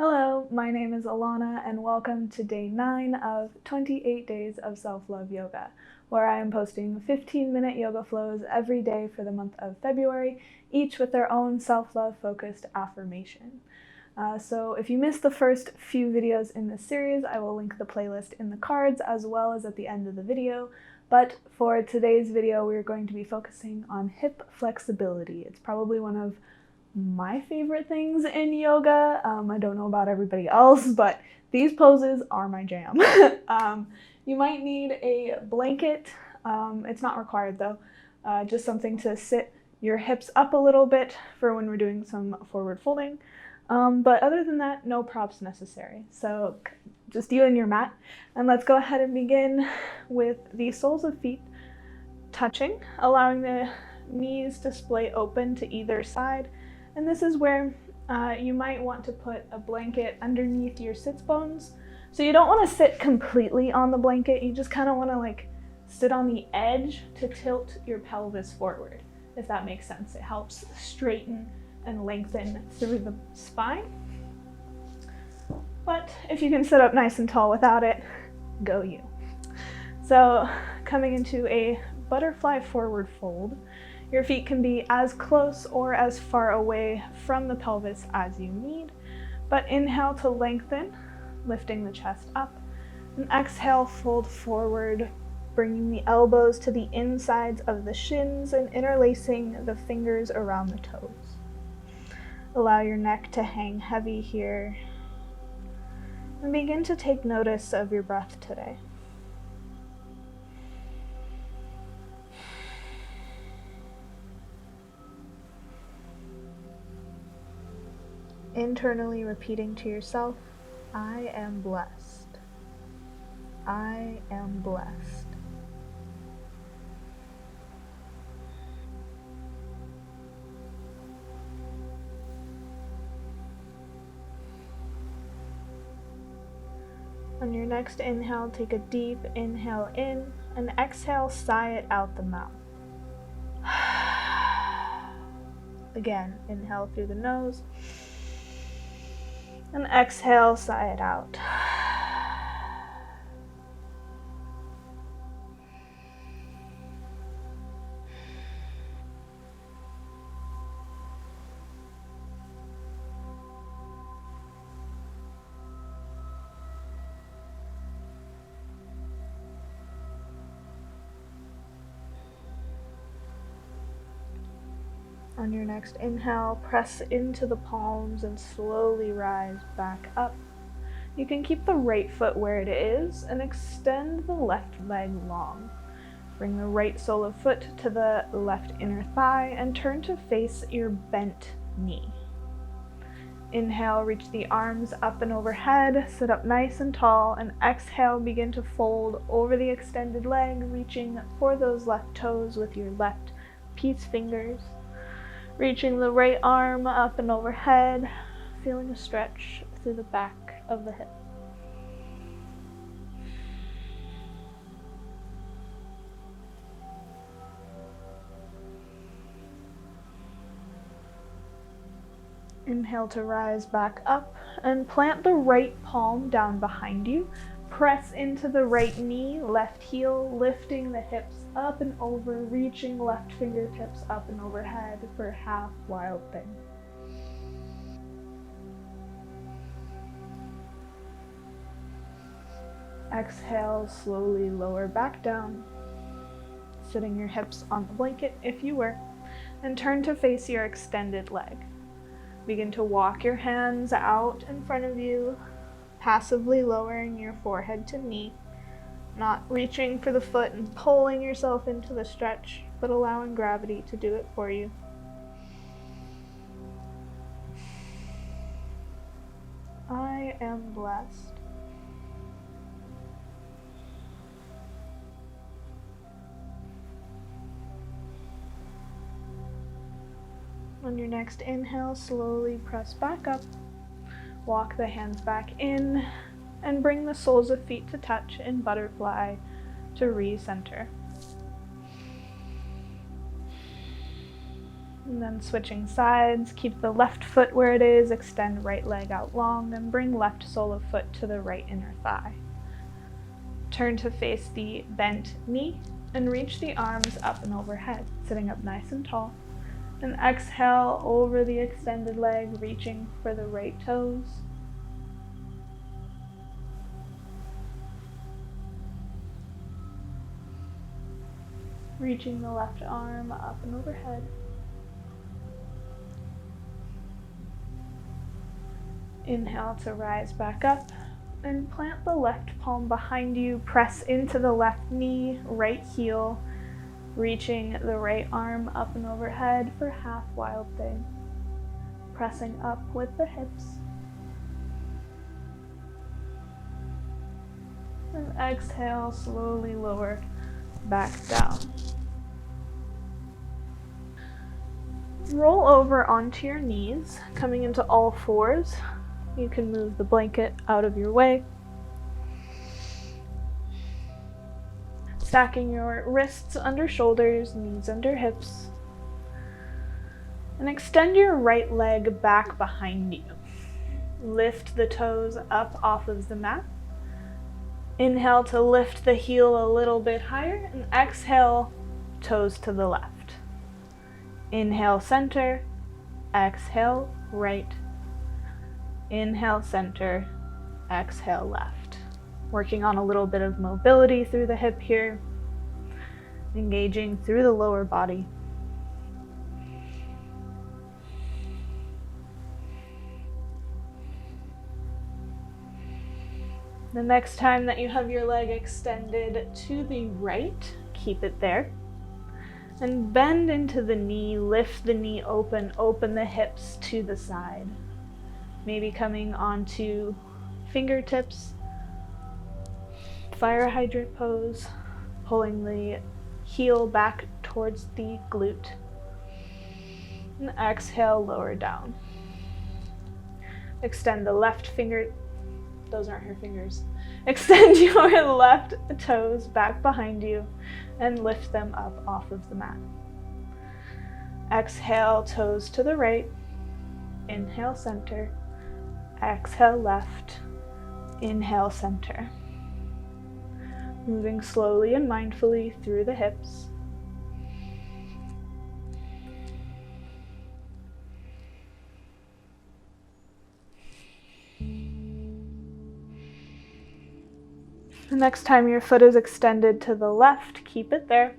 Hello, my name is Alauna and welcome to day 9 of 28 days of self-love yoga, where I am posting 15-minute yoga flows every day for the month of February, each with their own self-love focused affirmation. So if you missed the first few videos in this series, I will link the playlist in the cards as well as at the end of the video. But for today's video, we're going to be focusing on hip flexibility. It's probably one of my favorite things in yoga. I don't know about everybody else, but these poses are my jam. You might need a blanket. It's not required though. Just something to sit your hips up a little bit for when we're doing some forward folding. But other than that, no props necessary. So just you and your mat. And let's go ahead and begin with the soles of feet touching, allowing the knees to splay open to either side. And this is where you might want to put a blanket underneath your sits bones. So you don't want to sit completely on the blanket. You just kind of want to sit on the edge to tilt your pelvis forward, if that makes sense. It helps straighten and lengthen through the spine. But if you can sit up nice and tall without it, go you. So coming into a butterfly forward fold, your feet can be as close or as far away from the pelvis as you need, but inhale to lengthen, lifting the chest up, and exhale, fold forward, bringing the elbows to the insides of the shins and interlacing the fingers around the toes. Allow your neck to hang heavy here, and begin to take notice of your breath today. Internally repeating to yourself, I am blessed. I am blessed. On your next inhale, take a deep inhale in and exhale, sigh it out the mouth. Again, inhale through the nose. And exhale, sigh it out. On your next inhale, press into the palms and slowly rise back up. You can keep the right foot where it is and extend the left leg long. Bring the right sole of foot to the left inner thigh and turn to face your bent knee. Inhale, reach the arms up and overhead, sit up nice and tall, and exhale, begin to fold over the extended leg, reaching for those left toes with your left peace fingers. Reaching the right arm up and overhead, feeling a stretch through the back of the hip. Inhale to rise back up and plant the right palm down behind you. Press into the right knee, left heel, lifting the hips up and over, reaching left fingertips up and overhead for half wild thing. Exhale, slowly lower back down, sitting your hips on the blanket if you were, and turn to face your extended leg. Begin to walk your hands out in front of you, passively lowering your forehead to knee, not reaching for the foot and pulling yourself into the stretch, but allowing gravity to do it for you. I am blessed. On your next inhale, slowly press back up. Walk the hands back in and bring the soles of feet to touch in butterfly to recenter. And then switching sides, keep the left foot where it is, extend right leg out long, and bring left sole of foot to the right inner thigh. Turn to face the bent knee and reach the arms up and overhead, sitting up nice and tall. And exhale over the extended leg, reaching for the right toes. Reaching the left arm up and overhead. Inhale to rise back up and plant the left palm behind you. Press into the left knee, right heel, reaching the right arm up and overhead for half wild thing. Pressing up with the hips. And exhale, slowly lower back down. Roll over onto your knees, coming into all fours. You can move the blanket out of your way. Stacking your wrists under shoulders, knees under hips. And extend your right leg back behind you. Lift the toes up off of the mat. Inhale to lift the heel a little bit higher, and exhale, toes to the left. Inhale, center. Exhale, right. Inhale, center. Exhale, left. Working on a little bit of mobility through the hip here. Engaging through the lower body. The next time that you have your leg extended to the right, keep it there. And bend into the knee, lift the knee open, open the hips to the side. Maybe coming onto fingertips, fire hydrant pose, pulling the heel back towards the glute. And exhale, lower down. Extend the left finger, those aren't her fingers. Extend your left toes back behind you and lift them up off of the mat. Exhale, toes to the right. Inhale, center. Exhale, left. Inhale, center. Moving slowly and mindfully through the hips. The next time your foot is extended to the left, keep it there.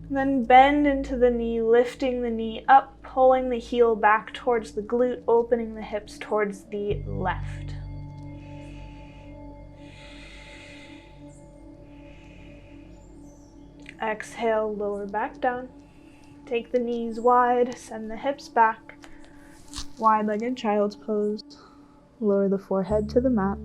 Then bend into the knee, lifting the knee up, pulling the heel back towards the glute, opening the hips towards the left. Exhale, lower back down. Take the knees wide, send the hips back. Wide-legged child's pose. Lower the forehead to the mat.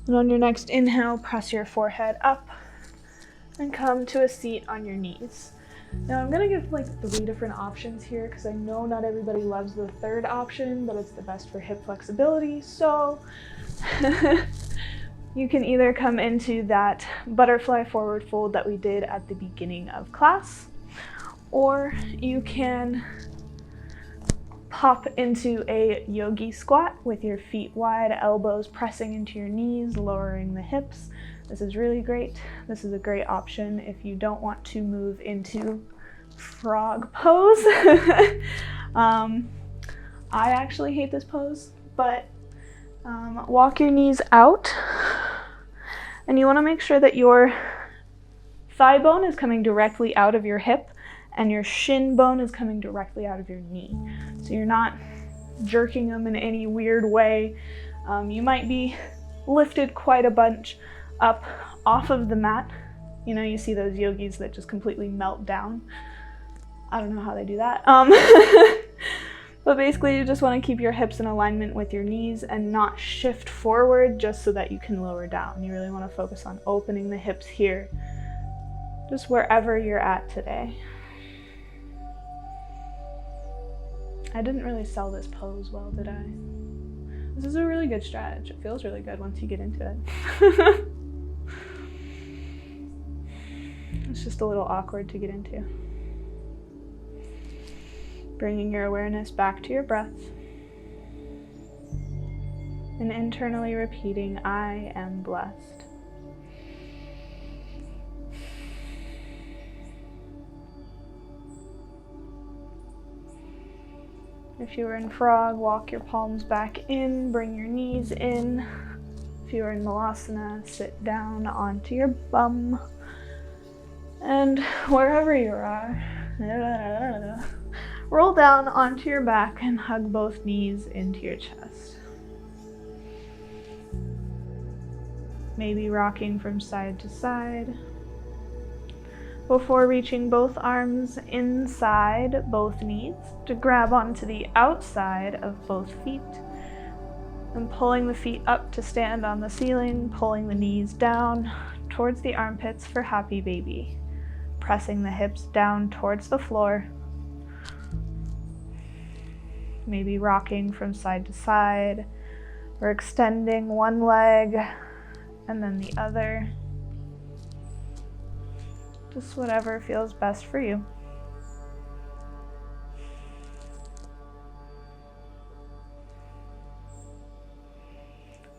And on your next inhale, press your forehead up and come to a seat on your knees. Now I'm gonna give like 3 different options here because I know not everybody loves the third option, but it's the best for hip flexibility. So you can either come into that butterfly forward fold that we did at the beginning of class, or you can pop into a yogi squat with your feet wide, elbows pressing into your knees, lowering the hips. This is really great. This is a great option if you don't want to move into frog pose. I actually hate this pose, but walk your knees out, and you want to make sure that your thigh bone is coming directly out of your hip and your shin bone is coming directly out of your knee. So you're not jerking them in any weird way. You might be lifted quite a bunch up off of the mat. You know, you see those yogis that just completely melt down. I don't know how they do that. But basically you just want to keep your hips in alignment with your knees and not shift forward just so that you can lower down. You really want to focus on opening the hips here, just wherever you're at today. I didn't really sell this pose well, did I? This is a really good stretch. It feels really good once you get into it. It's just a little awkward to get into. Bringing your awareness back to your breath and internally repeating, I am blessed. If you were in frog, walk your palms back in, bring your knees in. If you are in Malasana, sit down onto your bum. And wherever you are, roll down onto your back and hug both knees into your chest. Maybe rocking from side to side. Before reaching both arms inside both knees to grab onto the outside of both feet and pulling the feet up to stand on the ceiling, pulling the knees down towards the armpits for happy baby, pressing the hips down towards the floor, maybe rocking from side to side or extending one leg and then the other. Just whatever feels best for you.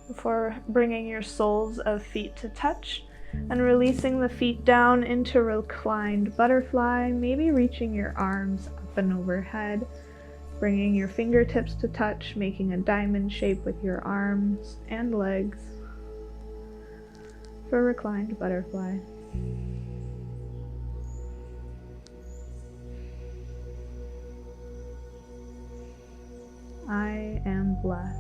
Before bringing your soles of feet to touch and releasing the feet down into reclined butterfly, maybe reaching your arms up and overhead, bringing your fingertips to touch, making a diamond shape with your arms and legs for reclined butterfly. I am blessed.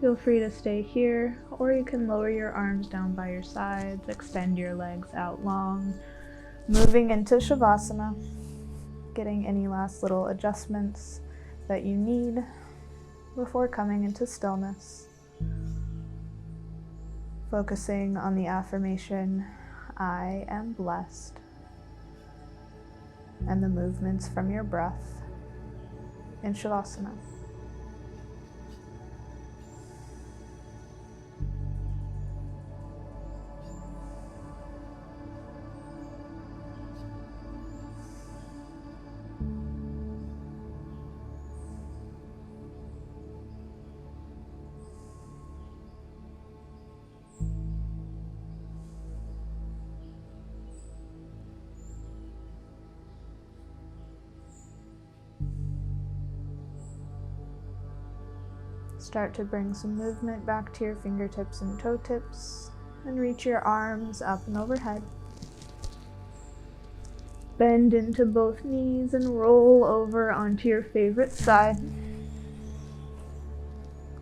Feel free to stay here, or you can lower your arms down by your sides, extend your legs out long, moving into Shavasana, getting any last little adjustments that you need before coming into stillness. Focusing on the affirmation, I am blessed, and the movements from your breath in Shavasana. Start to bring some movement back to your fingertips and toe tips, and reach your arms up and overhead. Bend into both knees and roll over onto your favorite side,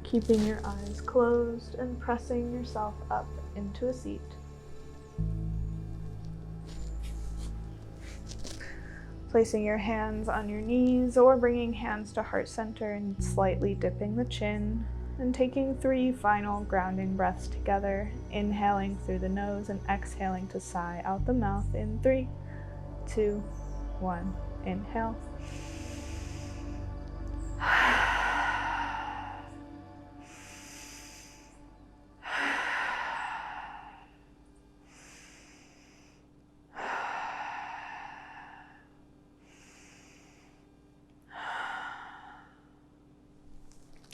keeping your eyes closed and pressing yourself up into a seat. Placing your hands on your knees or bringing hands to heart center and slightly dipping the chin, and taking 3 final grounding breaths together, inhaling through the nose and exhaling to sigh out the mouth in 3, 2, 1. Inhale.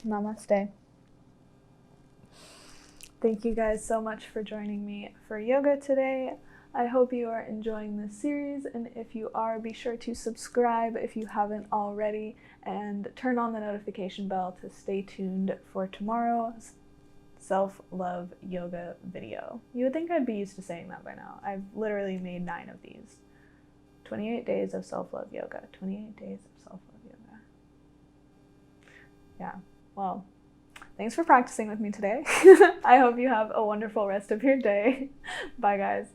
Namaste. Thank you guys so much for joining me for yoga today. I hope you are enjoying this series, and if you are, be sure to subscribe if you haven't already, and turn on the notification bell to stay tuned for tomorrow's self-love yoga video. You would think I'd be used to saying that by now. I've literally made 9 of these. 28 days of self-love yoga. 28 days of self-love yoga. Yeah. Well, Thanks for practicing with me today. I hope you have a wonderful rest of your day. Bye, guys.